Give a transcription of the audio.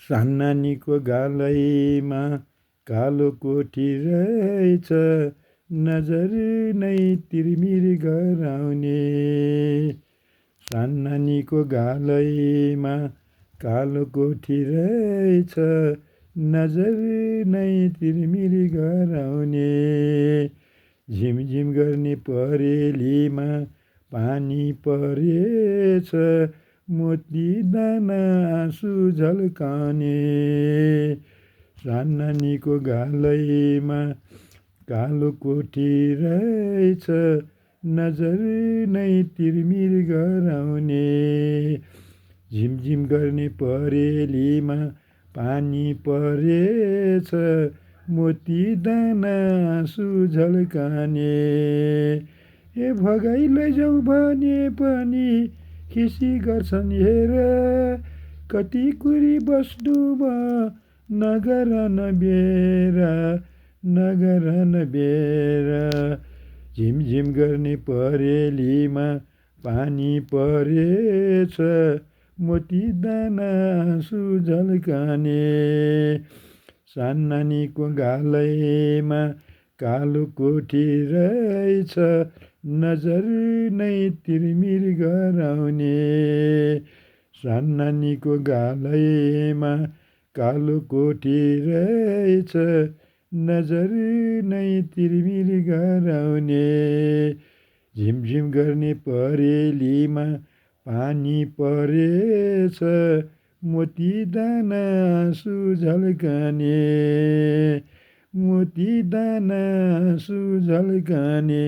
सान्नानीको गालैमा कालो कोठी रहेछ, नजर नै तिरमिर गराउने। सान्नानीको गालैमा कालो कोठी रहेछ, नजर नै तिरमिर गराउने। झिमझिम गर्ने परेलीमा पानी परेछ, मोती दाना आँसु झल्काउने। सान्नानीको गालैमा कालो कोठी रहेछ, नजर नै तिरमिर गराउने। झिमझिम गर्ने परेलीमा पानी परेछ, मोती दाना आँसु झल्काने। ए भगाइ लैजाऊ भने पनि खिसी गर्छन् हेर, कति कुरी बस्नु म नगर नबेरा, नगर नबेरा। झिमझिम गर्ने परेलीमा पानी परेछ, मोती दाना आँसु झल्काने। सान्नानीको गालैमा कालो कोठी रहेछ, नजर नै तिरमिर गराउने। सान्नानीको गालैमा कालो कोठी रहेछ, नजर नै तिरमिर गराउने। झिमझिम गर्ने परेलीमा पानी परेछ, मोती दाना आँसु झल्काने। मोती दाना आँसु झल्काने।